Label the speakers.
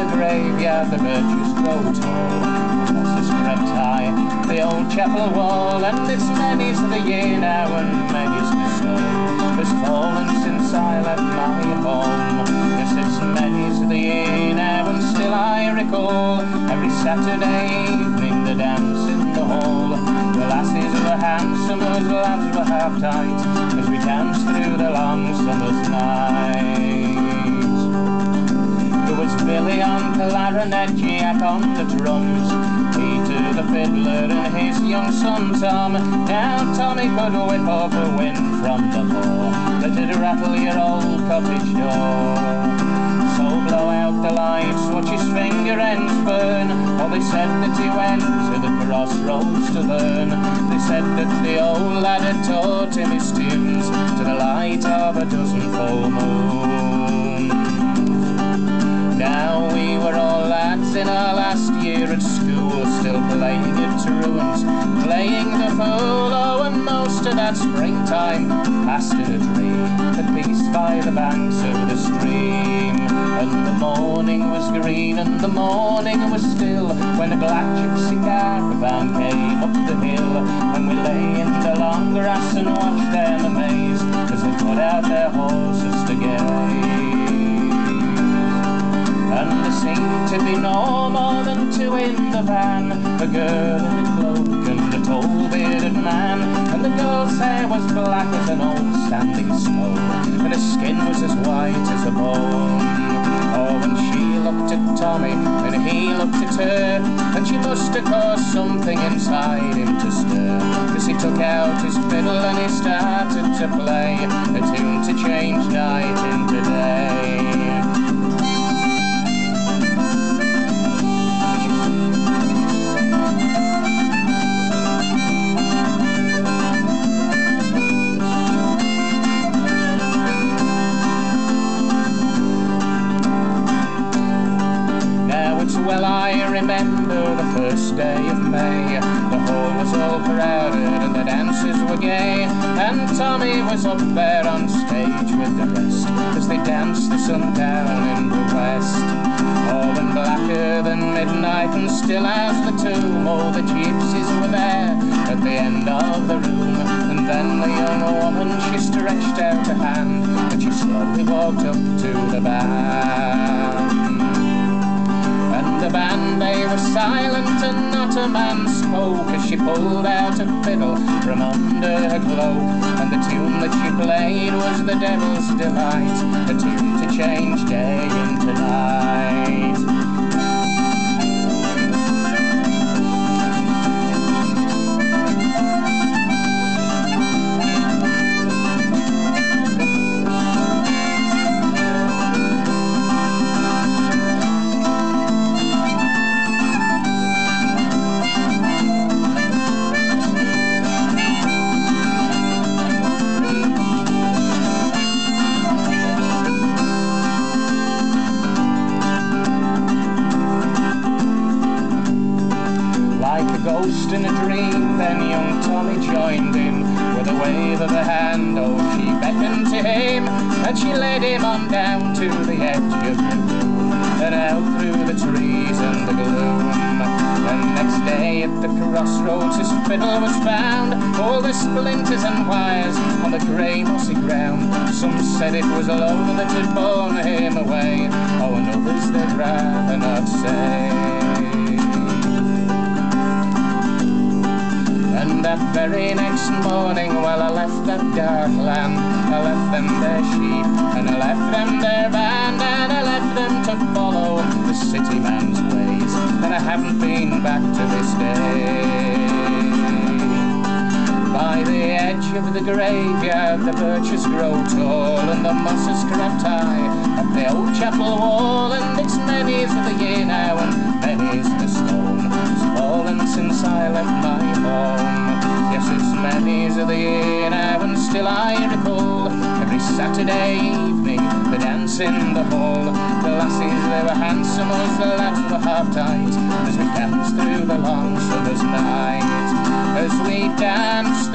Speaker 1: the graveyard, the birches grow tall, the mosses crept high, the old chapel wall, and it's many's the year now, and many's the snow has fallen since I left my home. Yes, it's many's the year now, and still I recall every Saturday evening the dance in the hall. The lassies were handsome as the lads were half tight, as we danced through the long summer's night. There was Billy on clarinet, Jack on the drums, Peter the fiddler and his young son Tom. Now Tommy could whip off a wind from the moor that'd rattle your old cottage door. So blow out the lights, watch his finger ends burn. Oh, they said that he went to the crossroads to learn. They said that the old lad had taught him his tunes to the light of a dozen full moons. Now we were all lads in our last year at school, still playing it to ruins, playing the fool. Oh, and most of that springtime passed in a dream, at peace by the banks of the stream. And the morning was green and the morning was still, when a black gypsy caravan came up the hill, and we lay in the long grass and watched them amazed as they put out their horses to gaze. And there seemed to be no more than two in the van, a girl in a cloak and a tall bearded man. And the girl's hair was black as an old standing stone, and her skin was as white as a bone. Oh, and she looked at Tommy and he looked at her, and she must have caused something inside him to stir, cause he took out his fiddle and he started to play a tune to change night into day. Well, I remember the first day of May, the hall was all crowded and the dances were gay, and Tommy was up there on stage with the rest as they danced the sun down in the west. Oh, and blacker than midnight and still as the tomb, all the gypsies were there at the end of the room. And then the young woman, she stretched out a hand and she slowly walked up to the band. And the band, they were silent and not a man spoke as she pulled out a fiddle from under her cloak. And the tune that she played was the Devil's Delight, a tune to change day into night. Ghost in a dream, then young Tommy joined in with a wave of her hand. Oh, she beckoned to him and she led him on down to the edge of the room and out through the trees and the gloom. And next day at the crossroads his fiddle was found, all the splinters and wires on the grey mossy ground. Some said it was a load that had borne him away, oh, and others they'd rather not say. And that very next morning, well, I left that dark land, I left them their sheep, and I left them their band, and I left them to follow the city man's ways, and I haven't been back to this day. By the edge of the graveyard the birches grow tall, and the mosses crept high up the old chapel wall, and it's many's the year now, and many's the stone has fallen since I left my home. Yes, it's many's the year now, and still I recall every Saturday evening the dance in the hall. The lassies, they were handsome as the lads were half tight, as we danced through the long summer's night, as we danced